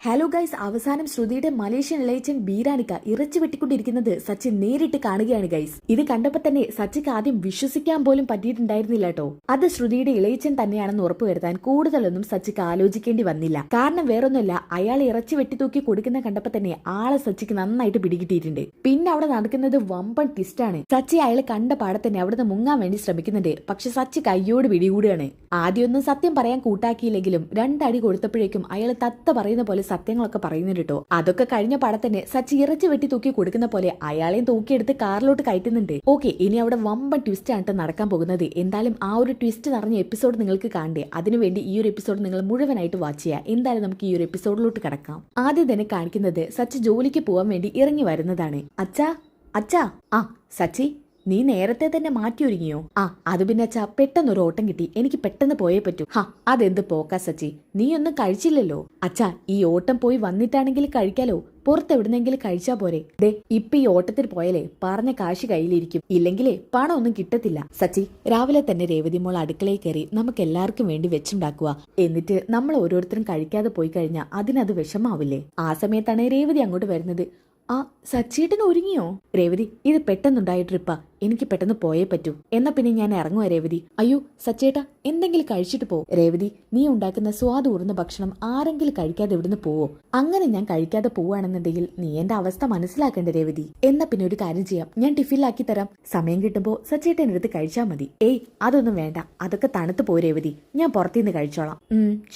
Hello guys, അവസാനം ശ്രുതിയുടെ Malaysian ഇളയച്ചൻ ബീരാനിക്ക ഇറച്ചി വെട്ടിക്കൊണ്ടിരിക്കുന്നത് സച്ചി നേരിട്ട് കാണുകയാണ് ഗൈസ്. ഇത് കണ്ടപ്പോ തന്നെ സച്ചിക്ക് ആദ്യം വിശ്വസിക്കാൻ പോലും പറ്റിയിട്ടുണ്ടായിരുന്നില്ല കേട്ടോ. അത് ശ്രുതിയുടെ ഇളയച്ചൻ തന്നെയാണെന്ന് ഉറപ്പുവരുത്താൻ കൂടുതലൊന്നും സച്ചിക്ക് ആലോചിക്കേണ്ടി വന്നില്ല. കാരണം വേറൊന്നുമല്ല, അയാൾ ഇറച്ചി വെട്ടിത്തൂക്കി കൊടുക്കുന്ന കണ്ടപ്പോ തന്നെ ആളെ സച്ചിക്ക് നന്നായിട്ട് പിടികിട്ടിയിട്ടുണ്ട്. പിന്നെ അവിടെ നടക്കുന്നത് വമ്പൻ ട്വിസ്റ്റാണ്. സച്ചി അയാൾ കണ്ട പാടെ തന്നെ അവിടുന്ന് മുങ്ങാൻ വേണ്ടി ശ്രമിക്കുന്നുണ്ട്. പക്ഷെ സച്ചി കയ്യോട് പിടികൂടുകയാണ്. ആദ്യമൊന്നും സത്യം പറയാൻ കൂട്ടാക്കിയില്ലെങ്കിലും രണ്ടടി കൊടുത്തപ്പോഴേക്കും അയാൾ തത്ത പറയുന്ന പോലെ സത്യങ്ങളൊക്കെ പറയുന്നുണ്ട് കേട്ടോ. അതൊക്കെ കഴിഞ്ഞ പടത്തന്നെ സച്ചി ഇറച്ചി വെട്ടി തൂക്കി കൊടുക്കുന്ന പോലെ അയാളെയും തൂക്കിയെടുത്ത് കാറിലോട്ട് കയറ്റുന്നുണ്ട്. ഓക്കെ, ഇനി അവിടെ വമ്പൻ ട്വിസ്റ്റ് ആണ് നടക്കാൻ പോകുന്നത്. എന്തായാലും ആ ഒരു ട്വിസ്റ്റ് നിറഞ്ഞ എപ്പിസോഡ് നിങ്ങൾക്ക് കാണണ്ടേ? അതിനുവേണ്ടി ഈ ഒരു എപ്പിസോഡ് നിങ്ങൾ മുഴുവനായിട്ട് വാച്ച് ചെയ്യുക. എന്തായാലും നമുക്ക് ഈ ഒരു എപ്പിസോഡിലോട്ട് കിടക്കാം. ആദ്യം തന്നെ കാണിക്കുന്നത് സച്ചി ജോലിക്ക് പോവാൻ വേണ്ടി ഇറങ്ങി വരുന്നതാണ്. അച്ഛാ അച്ഛാ. ആ സച്ചി, നീ നേരത്തെ തന്നെ മാറ്റി ഒരുങ്ങിയോ? ആ അത് പിന്നെ അച്ഛാ, പെട്ടെന്നൊരു ഓട്ടം കിട്ടി, എനിക്ക് പെട്ടെന്ന് പോയേ പറ്റൂ. അതെന്ത് പോക്കാ സച്ചി, നീ ഒന്നും കഴിച്ചില്ലല്ലോ. അച്ഛാ, ഈ ഓട്ടം പോയി വന്നിട്ടാണെങ്കിൽ കഴിക്കാലോ, പുറത്തെവിടുന്നെങ്കിലും കഴിച്ചാ പോരെ. ദേ ഇപ്പൊ ഈ ഓട്ടത്തിന് പോയാലേ പറഞ്ഞ കാശ് കയ്യിലിരിക്കും, ഇല്ലെങ്കിലേ പണം ഒന്നും കിട്ടത്തില്ല. സച്ചി, രാവിലെ തന്നെ രേവതി മോൾ അടുക്കളയിൽ കയറി നമുക്ക് എല്ലാവർക്കും വേണ്ടി വെച്ചുണ്ടാക്കുക. എന്നിട്ട് നമ്മൾ ഓരോരുത്തരും കഴിക്കാതെ പോയി കഴിഞ്ഞാൽ അതിനത് വിഷമാവില്ലേ? ആ സമയത്താണ് രേവതി അങ്ങോട്ട് വരുന്നത്. ആ സച്ചേട്ടൻ ഒരുങ്ങിയോ? രേവതി, ഇത് പെട്ടെന്നുണ്ടായ ട്രിപ്പാ, എനിക്ക് പെട്ടെന്ന് പോയേ പറ്റൂ. എന്നാ പിന്നെ ഞാൻ ഇറങ്ങുവാ രേവതി. അയ്യോ സച്ചേട്ടാ, എന്തെങ്കിലും കഴിച്ചിട്ട് പോ. രേവതി, നീ ഉണ്ടാക്കുന്ന സ്വാദൂർന്ന ഭക്ഷണം ആരെങ്കിലും കഴിക്കാതെ ഇവിടുന്ന് പോവോ? അങ്ങനെ ഞാൻ കഴിക്കാതെ പോവാണെന്നുണ്ടെങ്കിൽ നീ എന്റെ അവസ്ഥ മനസ്സിലാക്കണ്ടേ രേവതി. എന്നാ പിന്നെ ഒരു കാര്യം ചെയ്യാം, ഞാൻ ടിഫിനിലാക്കി തരാം. സമയം കിട്ടുമ്പോ സച്ചേട്ടൻ എടുത്ത് കഴിച്ചാൽ മതി. ഏയ് അതൊന്നും വേണ്ട, അതൊക്കെ തണുത്ത് പോ രേവതി, ഞാൻ പുറത്തുനിന്ന് കഴിച്ചോളാം.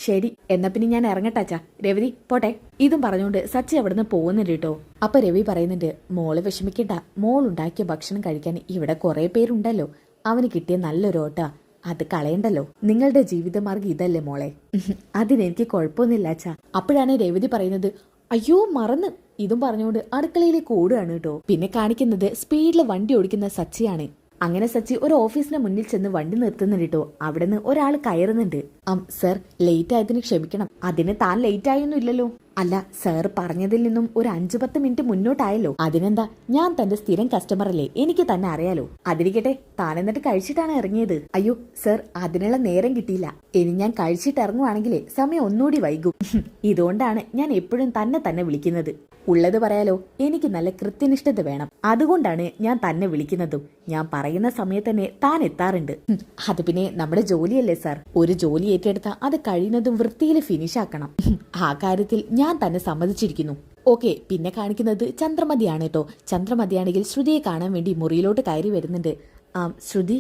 ശരി, എന്നാ പിന്നെ ഞാൻ ഇറങ്ങട്ടാച്ചാ. രേവതി പോട്ടെ. ഇതും പറഞ്ഞുകൊണ്ട് സച്ചി അവിടുന്ന് പോകുന്നുണ്ട് കേട്ടോ. അപ്പൊ രവി പറയുന്നുണ്ട്, മോള് വിഷമിക്കണ്ട, മോൾ ഉണ്ടാക്കിയ ഭക്ഷണം കഴിക്കാൻ ഇവിടെ കുറെ പേരുണ്ടല്ലോ. അവന് കിട്ടിയ നല്ലൊരു ഓട്ട, അത് കളയണ്ടല്ലോ. നിങ്ങളുടെ ജീവിതമാർഗം ഇതല്ലേ മോളെ? അതിനെനിക്ക് കുഴപ്പമൊന്നുമില്ല അച്ഛാ. അപ്പോഴാണ് രേവതി പറയുന്നത്, അയ്യോ മറന്ന്. ഇതും പറഞ്ഞുകൊണ്ട് അടുക്കളയിലേക്ക് ഓടുകയാണ് കേട്ടോ. പിന്നെ കാണിക്കുന്നത് സ്പീഡിൽ വണ്ടി ഓടിക്കുന്ന സച്ചിയാണ്. അങ്ങനെ സച്ചി ഒരു ഓഫീസിന് മുന്നിൽ ചെന്ന് വണ്ടി നിർത്തുന്നുണ്ട് കേട്ടോ. അവിടെ നിന്ന് ഒരാൾ കയറുന്നുണ്ട്. സർ, ലേറ്റ് ആയതിന് ക്ഷമിക്കണം. അതിന് താൻ ലേറ്റ് ആയൊന്നും ഇല്ലല്ലോ. അല്ല, സാർ പറഞ്ഞതിൽ നിന്നും ഒരു 5-10 മിനിറ്റ് മുന്നോട്ടായല്ലോ. അതിനെന്താ, ഞാൻ തന്റെ സ്ഥിരം കസ്റ്റമർ അല്ലേ, എനിക്ക് തന്നെ അറിയാലോ. അതിരിക്കട്ടെ, താൻ എന്നിട്ട് കഴിച്ചിട്ടാണ് ഇറങ്ങിയത്. അയ്യോ സർ, അതിനുള്ള നേരം കിട്ടിയില്ല. ഇനി ഞാൻ കഴിച്ചിട്ട് ഇറങ്ങുവാണെങ്കിലേ സമയം ഒന്നുകൂടി വൈകും. ഇതുകൊണ്ടാണ് ഞാൻ എപ്പോഴും തന്നെ വിളിക്കുന്നത്. ഉള്ളത് പറയാലോ, എനിക്ക് നല്ല കൃത്യനിഷ്ഠത വേണം. അതുകൊണ്ടാണ് ഞാൻ തന്നെ വിളിക്കുന്നതും. ഞാൻ പറയുന്ന സമയത്ത് തന്നെ താൻ എത്താറുണ്ട്. അത് പിന്നെ നമ്മുടെ ജോലിയല്ലേ സാർ. ഒരു ജോലി ഏറ്റെടുത്താൽ അത് കഴിയുന്നതും വൃത്തിയിൽ ഫിനിഷ് ആക്കണം. ആ കാര്യത്തിൽ ഞാൻ തന്നെ സമ്മതിച്ചിരിക്കുന്നു. ഓക്കെ, പിന്നെ കാണിക്കുന്നത് ചന്ദ്രമതിയാണ് കേട്ടോ. ചന്ദ്രമതിയാണെങ്കിൽ ശ്രുതിയെ കാണാൻ വേണ്ടി മുറിയിലോട്ട് കയറി വരുന്നുണ്ട്. ശ്രുതി.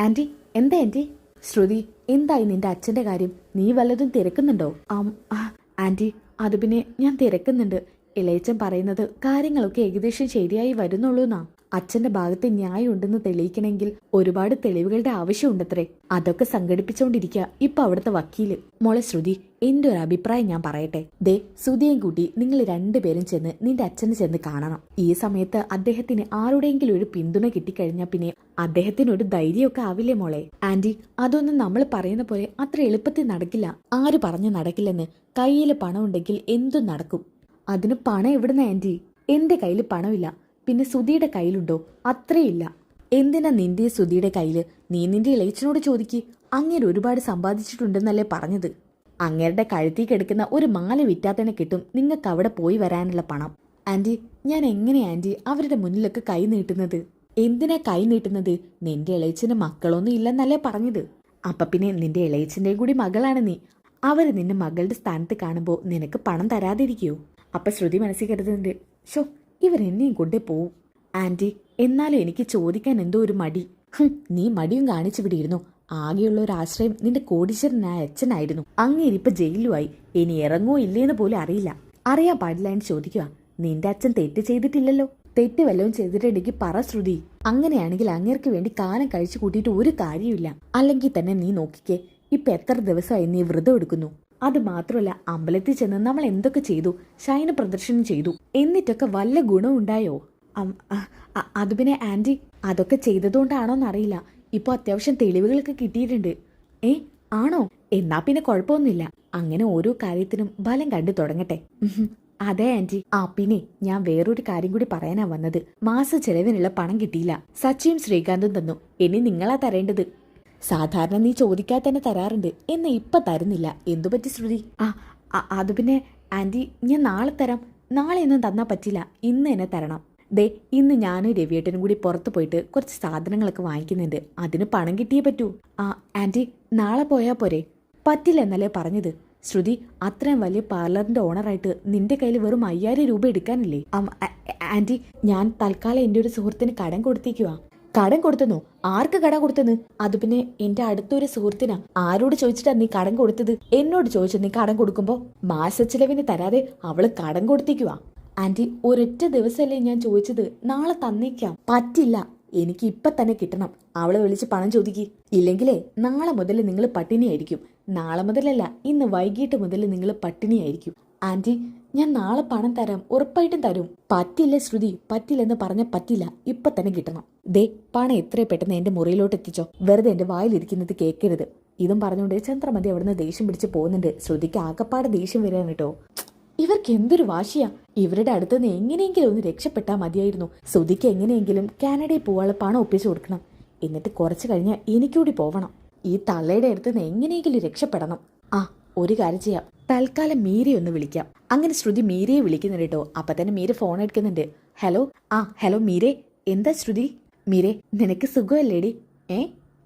ആന്റി. എന്താ ആന്റി? ശ്രുതി, എന്തായി നിന്റെ അച്ഛന്റെ കാര്യം? നീ വല്ലതും തിരക്കുന്നുണ്ടോ? ആന്റി, അത് പിന്നെ ഞാൻ തിരക്കുന്നുണ്ട്. ഇളയച്ചൻ പറയുന്നത് കാര്യങ്ങളൊക്കെ ഏകദേശം ശരിയായി വരുന്നുള്ളൂന്നാ. അച്ഛന്റെ ഭാഗത്ത് ന്യായമുണ്ടെന്ന് തെളിയിക്കണമെങ്കിൽ ഒരുപാട് തെളിവുകളുടെ ആവശ്യമുണ്ടത്രേ. അതൊക്കെ സംഘടിപ്പിച്ചുകൊണ്ടിരിക്കുക ഇപ്പൊ അവിടുത്തെ വക്കീല്. മോളെ ശ്രുതി, എന്റെ ഒരു അഭിപ്രായം ഞാൻ പറയട്ടെ. ദേ സുധിയും കൂട്ടി നിങ്ങൾ രണ്ടുപേരും ചെന്ന് നിന്റെ അച്ഛനെ ചെന്ന് കാണണം. ഈ സമയത്ത് അദ്ദേഹത്തിന് ആരുടെയെങ്കിലും ഒരു പിന്തുണ കിട്ടിക്കഴിഞ്ഞാൽ പിന്നെ അദ്ദേഹത്തിന് ഒരു ധൈര്യമൊക്കെ ആവില്ലേ മോളെ? ആന്റി, അതൊന്നും നമ്മൾ പറയുന്ന പോലെ അത്ര എളുപ്പത്തിൽ നടക്കില്ല. ആര് പറഞ്ഞു നടക്കില്ലെന്ന്? കയ്യിൽ പണം ഉണ്ടെങ്കിൽ എന്തും നടക്കും. അതിന് പണം എവിടുന്ന ആന്റി? എന്റെ കയ്യിൽ പണമില്ല. പിന്നെ സുധിയുടെ കയ്യിലുണ്ടോ? അത്രയില്ല. എന്തിനാ നിന്റെ സുധിയുടെ കയ്യില്? നീ നിന്റെ ഇളയച്ചനോട് ചോദിക്ക്. അങ്ങേര് ഒരുപാട് സമ്പാദിച്ചിട്ടുണ്ടെന്നല്ലേ പറഞ്ഞത്. അങ്ങേരുടെ കഴുത്തിൽ കിടക്കുന്ന ഒരു മാല വിറ്റാത്തന്നെ കിട്ടും നിങ്ങൾക്ക് അവിടെ പോയി വരാനുള്ള പണം. ആന്റി, ഞാൻ എങ്ങനെയാ ആന്റി അവരുടെ മുന്നിലൊക്കെ കൈ നീട്ടുന്നത്? എന്തിനാ കൈ നീട്ടുന്നത്? നിന്റെ ഇളയച്ചന് മക്കളൊന്നും ഇല്ലെന്നല്ലേ പറഞ്ഞത്. അപ്പൊ പിന്നെ നിന്റെ ഇളയച്ചന്റെ കൂടി മകളാണ് നീ. അവര് നിന്റെ മകളുടെ സ്ഥാനത്ത് കാണുമ്പോ നിനക്ക് പണം തരാതിരിക്കോ? അപ്പൊ ശ്രുതി മനസ്സിൽ കരുതുന്നുണ്ട്, ഷോ ഇവരെന്നെയും കൊണ്ടേ പോവും. ആന്റി, എന്നാലും എനിക്ക് ചോദിക്കാൻ എന്തോ ഒരു മടി. നീ മടിയും കാണിച്ചു വിടിയിരുന്നു. ആകെയുള്ള ഒരു ആശ്രയം നിന്റെ കോടീശ്വരനായ അച്ഛനായിരുന്നു. അങ്ങേരിപ്പൊ ജയിലുമായി. ഇനി ഇറങ്ങോ ഇല്ലേന്ന് പോലും അറിയില്ല. അറിയാൻ പാടില്ല എന്ന് ചോദിക്കുക. നിന്റെ അച്ഛൻ തെറ്റ് ചെയ്തിട്ടില്ലല്ലോ. തെറ്റ് വല്ലതും ചെയ്തിട്ടുണ്ടെങ്കിൽ പറ ശ്രുതി. അങ്ങനെയാണെങ്കിൽ അങ്ങേർക്ക് വേണ്ടി കാലം കഴിച്ചു കൂട്ടിയിട്ട് ഒരു കാര്യമില്ല. അല്ലെങ്കിൽ തന്നെ നീ നോക്കിക്കേ, ഇപ്പൊ എത്ര ദിവസമായി നീ വ്രതം എടുക്കുന്നു. അത് മാത്രമല്ല, അമ്പലത്തിൽ ചെന്ന് നമ്മൾ എന്തൊക്കെ ചെയ്തു, ശയന പ്രദർശനം ചെയ്തു, എന്നിട്ടൊക്കെ വല്ല ഗുണം ഉണ്ടായോ? അത് പിന്നെ ആന്റി, അതൊക്കെ ചെയ്തതുകൊണ്ടാണോന്നറിയില്ല, ഇപ്പൊ അത്യാവശ്യം തെളിവുകളൊക്കെ കിട്ടിയിട്ടുണ്ട്. ആണോ? എന്നാ പിന്നെ കുഴപ്പമൊന്നുമില്ല. അങ്ങനെ ഓരോ കാര്യത്തിനും ഫലം കണ്ടു തുടങ്ങട്ടെ. അതെ ആന്റി. പിന്നെ ഞാൻ വേറൊരു കാര്യം കൂടി പറയാനാ വന്നത്. മാസ ചെലവിനുള്ള പണം കിട്ടിയില്ല. സച്ചിയും ശ്രീകാന്തും തന്നു. ഇനി നിങ്ങളാ തരേണ്ടത്. സാധാരണ നീ ചോദിക്കാതെ തന്നെ തരാറുണ്ട്, എന്ന് ഇപ്പൊ തരുന്നില്ല. എന്തുപറ്റി ശ്രുതി? അത് പിന്നെ ആന്റി ഞാൻ നാളെ തരാം. നാളെ ഒന്നും തന്നാ പറ്റില്ല, ഇന്ന് തന്നെ തരണം. ദേ ഇന്ന് ഞാനും രവിയേട്ടനും കൂടി പുറത്ത് പോയിട്ട് കുറച്ച് സാധനങ്ങളൊക്കെ വാങ്ങിക്കുന്നുണ്ട്. അതിന് പണം കിട്ടിയേ പറ്റൂ. ആ ആന്റി നാളെ പോയാ പോരെ? പറ്റില്ല എന്നല്ലേ പറഞ്ഞത്. ശ്രുതി, അത്രയും വലിയ പാർലറിന്റെ ഓണറായിട്ട് നിന്റെ കയ്യിൽ വെറും 5000 രൂപ എടുക്കാനില്ലേ? ആന്റി ഞാൻ തൽക്കാലം എൻ്റെ ഒരു സുഹൃത്തിന് കടം കൊടുത്തേക്കുവാ. കടം കൊടുത്തെന്നോ? ആർക്ക് കടം കൊടുത്തെന്ന്? അത് പിന്നെ എന്റെ അടുത്തൊരു സുഹൃത്തിനാ. ആരോട് ചോദിച്ചിട്ടാ നീ കടം കൊടുത്തത്? എന്നോട് ചോദിച്ചു നീ കടം കൊടുക്കുമ്പോ മാസച്ചിലവിന് തരാതെ അവള് കടം കൊടുത്തേക്കുവാ. ആന്റി ഒരൊറ്റ ദിവസമല്ലേ ഞാൻ ചോദിച്ചത്, നാളെ തന്നേക്കാം. പറ്റില്ല, എനിക്ക് ഇപ്പൊ തന്നെ കിട്ടണം. അവളെ വിളിച്ച് പണം ചോദിക്ക്. ഇല്ലെങ്കിലേ നാളെ മുതൽ നിങ്ങൾ പട്ടിണിയായിരിക്കും. നാളെ മുതലല്ല, ഇന്ന് വൈകിട്ട് മുതൽ നിങ്ങൾ പട്ടിണിയായിരിക്കും. ആന്റി ഞാൻ നാളെ പണം തരാം, ഉറപ്പായിട്ടും തരും. പറ്റില്ല ശ്രുതി, പറ്റില്ലെന്ന് പറഞ്ഞ പറ്റില്ല, ഇപ്പൊ തന്നെ കിട്ടണം. ദേ പണം എത്രയും പെട്ടെന്ന് എന്റെ മുറിയിലോട്ട് എത്തിച്ചോ. വെറുതെ എന്റെ വായിലിരിക്കുന്നത് കേൾക്കരുത്. ഇതും പറഞ്ഞുകൊണ്ട് ചന്ദ്രമതി അവിടുന്ന് ദേഷ്യം പിടിച്ച് പോകുന്നുണ്ട്. ശ്രുതിക്ക് ആകപ്പാടെ ദേഷ്യം വരാൻ കേട്ടോ. ഇവർക്ക് എന്തൊരു വാശിയാ. ഇവരുടെ അടുത്തുനിന്ന് എങ്ങനെയെങ്കിലും ഒന്ന് രക്ഷപ്പെട്ടാൽ മതിയായിരുന്നു. ശ്രുതിക്ക് എങ്ങനെയെങ്കിലും കാനഡയിൽ പോവാനുള്ള പണം ഒപ്പിച്ചു കൊടുക്കണം. എന്നിട്ട് കുറച്ച് കഴിഞ്ഞാൽ എനിക്കൂടി പോവണം. ഈ തള്ളയുടെ അടുത്തുനിന്ന് എങ്ങനെയെങ്കിലും രക്ഷപ്പെടണം. ആ ഒരു കാര്യം ചെയ്യാം, തൽക്കാലം മീരയെ ഒന്ന് വിളിക്കാം. അങ്ങനെ ശ്രുതി മീരയെ വിളിക്കുന്നുണ്ട് കേട്ടോ. അപ്പൊ തന്നെ മീര ഫോൺ എടുക്കുന്നുണ്ട്. ഹലോ. ഹലോ മീരെ, എന്താ ശ്രുതി? മീരെ നിനക്ക് സുഖമല്ലേടി?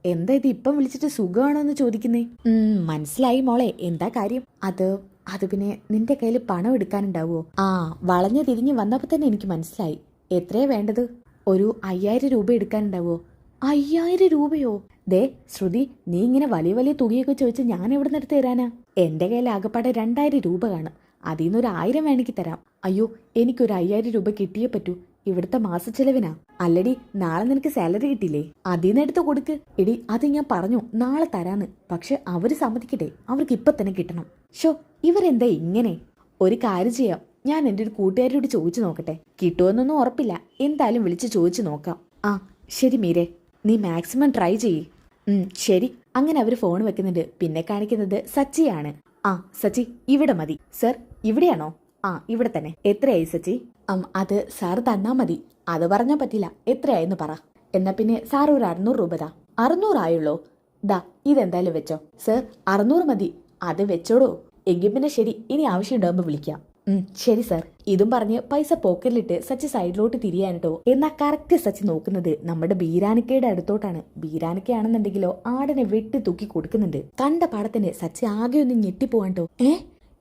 എന്താ ഇത് ഇപ്പം വിളിച്ചിട്ട് സുഖമാണോ എന്ന് ചോദിക്കുന്നേ? മനസ്സിലായി മോളെ, എന്താ കാര്യം? അത് പിന്നെ നിന്റെ കയ്യിൽ പണം എടുക്കാനുണ്ടാവോ? വളഞ്ഞു തിരിഞ്ഞ് വന്നപ്പോ തന്നെ എനിക്ക് മനസ്സിലായി. എത്രയാ വേണ്ടത്? ഒരു 5000 രൂപ എടുക്കാനുണ്ടാവോ? 5000 രൂപയോ? ദേ ശ്രുതി, നീ ഇങ്ങനെ വലിയ വലിയ തുകയൊക്കെ ചോദിച്ച് ഞാൻ എവിടെ നിന്ന് എടുത്ത് തരാനാ? എന്റെ കയ്യിൽ ആകെപ്പാടെ 2000 രൂപ കാണും. അതിൽ നിന്ന് ഒരു 1000 വേണമെങ്കിൽ തരാം. അയ്യോ, എനിക്കൊരു 5000 രൂപ കിട്ടിയേ പറ്റൂ. ഇവിടുത്തെ മാസച്ചെലവിനാ. അല്ലടി, നാളെ നിനക്ക് സാലറി കിട്ടില്ലേ? അതിന്ന് എടുത്ത് കൊടുക്ക്. എടി അത് ഞാൻ പറഞ്ഞു നാളെ തരാന്ന്. പക്ഷെ അവര് സമ്മതിക്കട്ടെ, അവർക്ക് ഇപ്പൊ തന്നെ കിട്ടണം. ഷോ ഇവരെന്താ ഇങ്ങനെ? ഒരു കാര്യം ചെയ്യാം, ഞാൻ എൻ്റെ ഒരു കൂട്ടുകാരിയോട് ചോദിച്ചു നോക്കട്ടെ. കിട്ടുമെന്നൊന്നും ഉറപ്പില്ല, എന്തായാലും വിളിച്ച് ചോദിച്ചു നോക്കാം. ശരി മീരെ, നീ മാക്സിമം ട്രൈ ചെയ്യ്. ശരി. അങ്ങനെ അവർ ഫോൺ വെക്കുന്നുണ്ട്. പിന്നെ കാണിക്കുന്നത് സച്ചിയാണ്. സച്ചി ഇവിടെ മതി. സർ ഇവിടെയാണോ? ഇവിടെ തന്നെ. എത്രയായി സച്ചി? അത് സാർ തന്നാ മതി. അത് പറഞ്ഞാൽ പറ്റില്ല, എത്രയായെന്ന് പറ. എന്നാ പിന്നെ സാർ ഒരു 600 രൂപ താ. 600 ആയുള്ളൂ? ദാ ഇതെന്തായാലും വെച്ചോ. സർ 600 മതി. അത് വെച്ചോടോ. എങ്കിൽ പിന്നെ ശരി, ഇനി ആവശ്യമുണ്ടാകുമ്പോൾ വിളിക്കാം. ശരി സാർ. ഇതും പറഞ്ഞ് പൈസ പോക്കറ്റിലിട്ട് സച്ചി സൈഡിലോട്ട് തിരിയാനിട്ടോ. എന്നാ കറക്റ്റ് സച്ചി നോക്കുന്നത് നമ്മുടെ ബീരാനിക്കയുടെ അടുത്തോട്ടാണ്. ബീരാനിക്കയാണെന്നുണ്ടെങ്കിലോ ആടിനെ വെട്ടി തൂക്കി കൊടുക്കുന്നുണ്ട്. കണ്ട പാടത്തിന് സച്ചി ആകെ ഒന്ന് ഞെട്ടിപ്പോവാൻട്ടോ.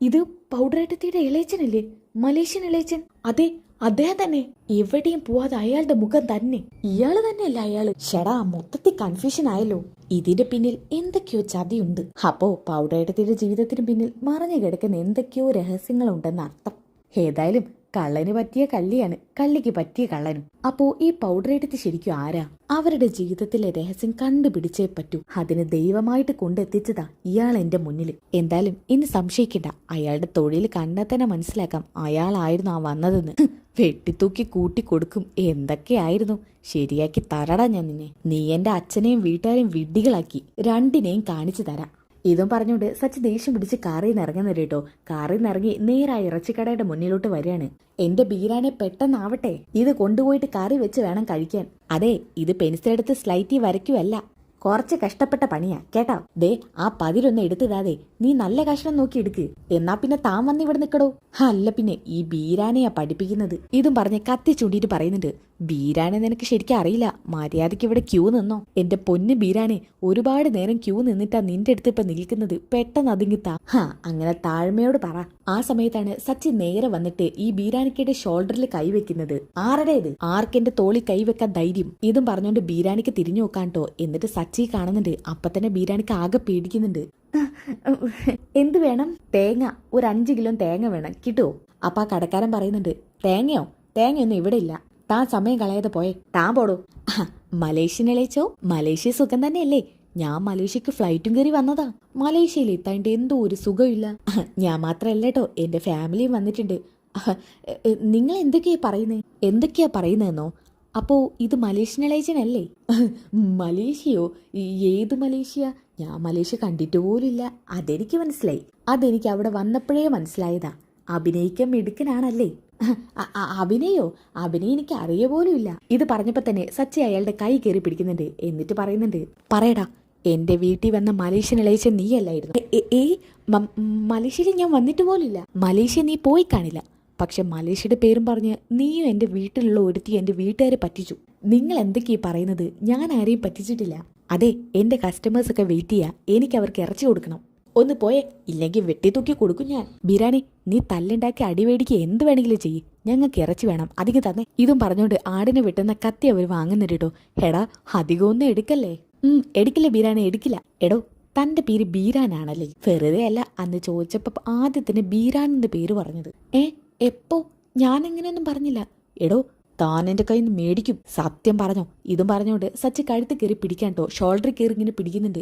ഇത് പൗഡറേട്ടത്തിയുടെ ഇളയച്ചനല്ലേ? മലേഷ്യൻ ഇളയച്ചൻ. അതെ, അദ്ദേഹം തന്നെ. എവിടെയും പോവാതെ അയാളുടെ മുഖം തന്നെ. ഇയാള് തന്നെയല്ല അയാള്. ഷെടാ, മൊത്തത്തിൽ കൺഫ്യൂഷൻ ആയല്ലോ. ഇതിന്റെ പിന്നിൽ എന്തൊക്കെയോ ചതിയുണ്ട്. അപ്പോ പൗഡറേട്ടത്തിന്റെ ജീവിതത്തിന് പിന്നിൽ മറഞ്ഞു കിടക്കുന്ന എന്തൊക്കെയോ രഹസ്യങ്ങളുണ്ടെന്ന് അർത്ഥം. ഏതായാലും കള്ളന് പറ്റിയ കള്ളിയാണ്, കള്ളിക്ക് പറ്റിയ കള്ളനും. അപ്പോ ഈ പൗഡറേട്ടത്തി ശരിക്കും ആരാ? അവരുടെ ജീവിതത്തിലെ രഹസ്യം കണ്ടുപിടിച്ചേ പറ്റൂ. അതിന് ദൈവമായിട്ട് കൊണ്ടെത്തിച്ചതാ ഇയാൾ എന്റെ മുന്നിൽ. എന്തായാലും ഇനി സംശയിക്കണ്ട, അയാളുടെ തൊഴിൽ കണ്ടാൽ തന്നെ മനസ്സിലാക്കാം അയാളായിരുന്നു വന്നതെന്ന്. വെട്ടിത്തൂക്കി കൂട്ടിക്കൊടുക്കും. എന്തൊക്കെയായിരുന്നു. ശരിയാക്കി തരടാ ഞാൻ നിന്നെ. നീ എന്റെ അച്ഛനെയും വീട്ടുകാരെയും വിഡ്ഢികളാക്കി. രണ്ടിനെയും കാണിച്ചു തരാം. ഇതും പറഞ്ഞുകൊണ്ട് സച്ചി ദേഷ്യം പിടിച്ച് കാറിൽ നിന്ന് ഇറങ്ങുന്നത് കേട്ടോ. കാറിൽ നിന്ന് ഇറങ്ങി നേരായി ഇറച്ചിക്കടയുടെ മുന്നിലോട്ട് വരികയാണ്. എന്റെ ബീരാനെ പെട്ടെന്നാവട്ടെ, ഇത് കൊണ്ടുപോയിട്ട് കറി വെച്ച് വേണം കഴിക്കാൻ. അതെ, ഇത് പെൻസിലെടുത്ത് സ്ലൈറ്റി വരയ്ക്കുവല്ല, കുറച്ച് കഷ്ടപ്പെട്ട പണിയാ കേട്ടോ. ദേ ആ പതിരൊന്ന് എടുത്തതാതെ നീ നല്ല കഷ്ണം നോക്കി എടുക്ക്. എന്നാ പിന്നെ താൻ വന്ന് ഇവിടെ നിൽക്കടോ. അല്ല പിന്നെ ഈ ബീരാനെയാ പഠിപ്പിക്കുന്നത്. ഇതും പറഞ്ഞ് കത്തി ചൂണ്ടിയിട്ട് പറയുന്നുണ്ട്. ബീരാനെ നിനക്ക് ശരിക്കും അറിയില്ല. മര്യാദയ്ക്ക് ഇവിടെ ക്യൂ നിന്നോ. എന്റെ പൊന്ന് ബീരാനെ, ഒരുപാട് നേരം ക്യൂ നിന്നിട്ടാ നിന്റെ അടുത്ത് ഇപ്പൊ നിൽക്കുന്നത്. പെട്ടെന്ന് അതിങ്ങി താ. അങ്ങനെ താഴ്മയോട് പറ. ആ സമയത്താണ് സച്ചി നേരെ വന്നിട്ട് ഈ ബീരാനിക്കയുടെ ഷോൾഡറിൽ കൈവെക്കുന്നത്. ആരുടെ ഇത്? ആർക്കെന്റെ തോളിൽ കൈവെക്കാൻ ധൈര്യം? ഇതും പറഞ്ഞുകൊണ്ട് ബീരാനിക്ക് തിരിഞ്ഞു നോക്കാട്ടോ. എന്നിട്ട് സച്ചി കാണുന്നുണ്ട്. അപ്പൊ തന്നെ ബീരാനിക്ക് ആകെ പേടിക്കുന്നുണ്ട്. എന്ത് വേണം? തേങ്ങ, ഒരു 5 കിലോ തേങ്ങ വേണം, കിട്ടുമോ? അപ്പൊ ആ കടക്കാരൻ പറയുന്നുണ്ട്, തേങ്ങയോ? തേങ്ങയൊന്നും ഇവിടെ ഇല്ല. താൻ സമയം കളയാതെ പോയെ. താൻ പോടോ. മലേഷ്യൻ ഇളയച്ചോ? മലേഷ്യ സുഖം തന്നെയല്ലേ? ഞാൻ മലേഷ്യക്ക് ഫ്ലൈറ്റും കയറി വന്നതാ. മലേഷ്യയിൽ എത്താണ്ട് എന്തോ ഒരു സുഖമില്ല. ഞാൻ മാത്രല്ല കേട്ടോ, എന്റെ ഫാമിലിയും വന്നിട്ടുണ്ട്. നിങ്ങൾ എന്തൊക്കെയാ പറയുന്നതെന്നോ? അപ്പോ ഇത് മലേഷ്യൻ ഇളയച്ചനല്ലേ? മലേഷ്യയോ? ഏത് മലേഷ്യ? ഞാൻ മലേഷ്യ കണ്ടിട്ട് പോലില്ല. അതെനിക്ക് മനസ്സിലായി. അതെനിക്ക് അവിടെ വന്നപ്പോഴേ മനസ്സിലായതാ. അഭിനയിക്കാൻ മിടുക്കനാണല്ലേ? അഭിനയോ? അഭിനയം എനിക്ക് അറിയ പോലും ഇല്ല. ഇത് പറഞ്ഞപ്പോ തന്നെ സച്ചി അയാളുടെ കൈ കയറി പിടിക്കുന്നുണ്ട്. എന്നിട്ട് പറയുന്നുണ്ട്, പറയടാ എന്റെ വീട്ടിൽ വന്ന മലേഷ്യൻ ഇളയച്ചൻ നീയല്ലായിരുന്നു. മലേഷ്യയിൽ ഞാൻ വന്നിട്ട് പോലില്ല. മലേഷ്യ നീ പോയി കാണില്ല. പക്ഷെ മലേഷ്യയുടെ പേരും പറഞ്ഞ് നീയും എന്റെ വീട്ടിലുള്ള ഒരുത്തി എന്റെ വീട്ടുകാരെ പറ്റിച്ചു. നിങ്ങൾ എന്തൊക്കെയാ പറയുന്നത്? ഞാൻ ആരെയും പറ്റിച്ചിട്ടില്ല. അതെ, എന്റെ കസ്റ്റമേഴ്സ് ഒക്കെ വെയിറ്റ് ചെയ്യാ. എനിക്ക് അവർക്ക് ഇറച്ചി കൊടുക്കണം. ഒന്ന് പോയേ, ഇല്ലെങ്കിൽ വെട്ടിത്തൂക്കി കൊടുക്കും ഞാൻ. ബിരാനി, നീ തല്ലുണ്ടാക്കി അടിവേടിക്ക് എന്ത് വേണമെങ്കിലും ചെയ്യ്. ഞങ്ങൾക്ക് ഇറച്ചി വേണം, അധികം തന്നെ. ഇതും പറഞ്ഞോണ്ട് ആടിനെ വെട്ടുന്ന കത്തി അവർ വാങ്ങുന്നുണ്ട് കേട്ടോ. എടാ, അധികം ഒന്നും എടുക്കല്ലേ. എടുക്കില്ല ബിരാനി, എടുക്കില്ല. എടോ, തന്റെ പേര് ബീരാനാണല്ലേ? വെറുതെ അല്ല, അന്ന് ചോദിച്ചപ്പോ ആദ്യത്തിന് ബീരാൻ എന്ന് പേര് പറഞ്ഞത്. എപ്പോ? ഞാൻ എങ്ങനെയൊന്നും പറഞ്ഞില്ല. എടോ, താൻ എന്റെ കയ്യിൽ നിന്ന് മേടിക്കും, സത്യം പറഞ്ഞോ. ഇതും പറഞ്ഞോണ്ട് സച്ചി കഴുത്ത് കയറി പിടിക്കാൻ കേട്ടോ. ഷോൾഡറിൽ കയറി ഇങ്ങനെ പിടിക്കുന്നുണ്ട്.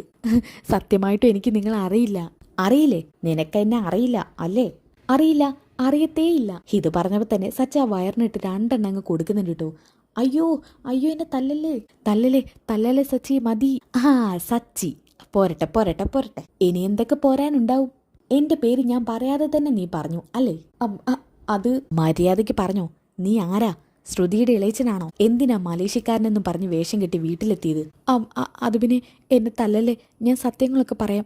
സത്യമായിട്ടും എനിക്ക് നിങ്ങളെ അറിയില്ല. അറിയില്ലേ? നിനക്ക് എന്നെ അറിയില്ല അല്ലേ? അറിയില്ല, അറിയത്തേയില്ല. ഇത് പറഞ്ഞപ്പോ തന്നെ സച്ചി ആ വയറിനിട്ട് 2 എണ്ണം അങ്ങ് കൊടുക്കുന്നുണ്ട് കേട്ടോ. അയ്യോ അയ്യോ, എന്നെ തല്ലല്ലേ തല്ലല്ലേ തല്ലല്ലേ സച്ചി, മതി. സച്ചി, പോരട്ടെ പോരട്ടെ പോരട്ടെ. ഇനി എന്തൊക്കെ പോരാനുണ്ടാവും? എന്റെ പേര് ഞാൻ പറയാതെ തന്നെ നീ പറഞ്ഞു അല്ലേ? അത് മര്യാദയ്ക്ക് പറഞ്ഞോ. നീ ആരാ? ശ്രുതിയുടെ ഇളയച്ചനാണോ? എന്തിനാ മലേഷ്യക്കാരനെന്നും പറഞ്ഞ് വേഷം കെട്ടി വീട്ടിലെത്തിയത്? അത് പിന്നെ എന്നെ തല്ലല്ലേ, ഞാൻ സത്യങ്ങളൊക്കെ പറയാം.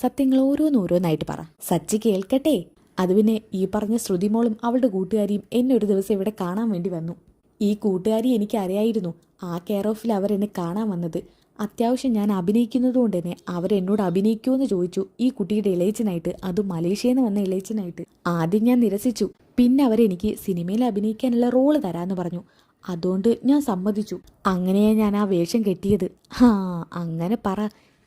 സത്യങ്ങൾ ഓരോന്നോരോന്നായിട്ട് പറ. സച്ചി കേൾക്കട്ടെ. അത് പിന്നെ ഈ പറഞ്ഞ ശ്രുതിമോളും അവളുടെ കൂട്ടുകാരിയും എന്നെ ഒരു ദിവസം ഇവിടെ കാണാൻ വേണ്ടി വന്നു. ഈ കൂട്ടുകാരി എനിക്ക് അറിയായിരുന്നു. ആ കെയർ ഓഫിൽ അവരെന്നെ കാണാൻ വന്നത്. അത്യാവശ്യം ഞാൻ അഭിനയിക്കുന്നത് കൊണ്ട് തന്നെ അവരെന്നോട് അഭിനയിക്കുമെന്ന് ചോദിച്ചു. ഈ കുട്ടിയുടെ ഇളയച്ചനായിട്ട്, അതും മലേഷ്യയിൽ നിന്ന് വന്ന ഇളയച്ചനായിട്ട്. ആദ്യം ഞാൻ നിരസിച്ചു. പിന്നെ അവരെനിക്ക് സിനിമയിൽ അഭിനയിക്കാനുള്ള റോള് തരാമെന്ന് പറഞ്ഞു. അതുകൊണ്ട് ഞാൻ സമ്മതിച്ചു. അങ്ങനെയാ ഞാൻ ആ വേഷം കെട്ടിയത്. അങ്ങനെ പറ.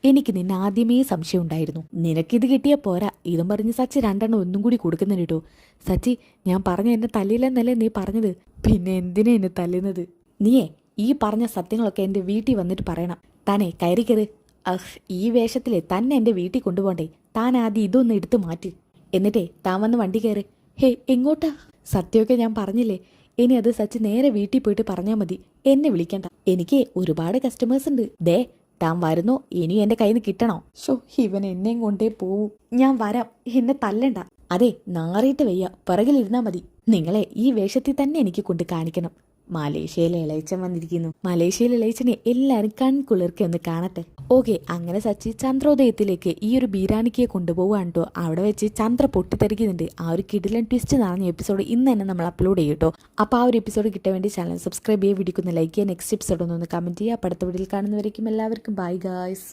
എനിക്ക് നിന്നെ ആദ്യമേ സംശയം ഉണ്ടായിരുന്നു. നിനക്കിത് കിട്ടിയാൽ പോരാ. ഇതും പറഞ്ഞ് സച്ചി 2 എണ്ണം ഒന്നും കൂടി കൊടുക്കുന്നുണ്ട് കേട്ടോ. സച്ചി, ഞാൻ പറഞ്ഞ എന്നെ തല്ലില്ലെന്നല്ലേ നീ പറഞ്ഞത്? പിന്നെ എന്തിനാ എന്നെ തല്ലുന്നത്? നീയേ ഈ പറഞ്ഞ സത്യങ്ങളൊക്കെ എൻ്റെ വീട്ടിൽ വന്നിട്ട് പറയണം. താനേ കയറി കയറ്. ഈ വേഷത്തിലെ തന്നെ എൻ്റെ വീട്ടിൽ കൊണ്ടുപോകണ്ടേ? താൻ ആദ്യം ഇതൊന്ന് എടുത്ത് മാറ്റി. എന്നിട്ടേ താൻ വന്ന് വണ്ടി കയറ്. എങ്ങോട്ടാ? സത്യമൊക്കെ ഞാൻ പറഞ്ഞില്ലേ. ഇനി അത് സച്ചി നേരെ വീട്ടിൽ പോയിട്ട് പറഞ്ഞാൽ മതി. എന്നെ വിളിക്കണ്ട. എനിക്ക് ഒരുപാട് കസ്റ്റമേഴ്സ് ഉണ്ട്. ദേ, താൻ വരുന്നോ? ഇനി എൻ്റെ കയ്യിൽ നിന്ന് കിട്ടണോ? ഇവൻ എന്നെയും കൊണ്ടേ പോവൂ. ഞാൻ വരാം, എന്നെ തല്ലണ്ട. അതെ, നാറിയിട്ട് വയ്യ, പിറകിലിരുന്നാ മതി. നിങ്ങളെ ഈ വേഷത്തിൽ തന്നെ എനിക്ക് കൊണ്ട് കാണിക്കണം. മലേഷ്യയിലെ ഇളയച്ചൻ വന്നിരിക്കുന്നു. മലേഷ്യയിലെ ഇളയച്ചനെ എല്ലാരും കൺകുളിർക്കെ ഒന്ന് കാണട്ടെ. ഓക്കെ, അങ്ങനെ സച്ചി ചന്ദ്രോദയത്തിലേക്ക് ഈ ഒരു ബീരാനിക്കയെ കൊണ്ടുപോകാൻ കേട്ടോ. അവിടെ വെച്ച് ചന്ദ്ര പൊട്ടിത്തെറിക്കുന്നുണ്ട്. ആ ഒരു കിടിലൻ ട്വിസ്റ്റ് നിറഞ്ഞ എപ്പിസോഡ് ഇന്ന് തന്നെ നമ്മൾ അപ്ലോഡ് ചെയ്യും കേട്ടോ. അപ്പോൾ ആ ഒരു എപ്പിസോഡ് കിട്ടാൻ വേണ്ടി ചാനൽ സബ്സ്ക്രൈബ് ചെയ്യുക, വീഡിയോക്ക് ലൈക്ക് ചെയ്യുക, നെക്സ്റ്റ് എപ്പിസോഡ് ഒന്ന് കമന്റ് ചെയ്യുക. അടുത്ത വീഡിയോയിൽ കാണുന്നവരേക്കും എല്ലാവർക്കും ബൈ ഗായ്സ്.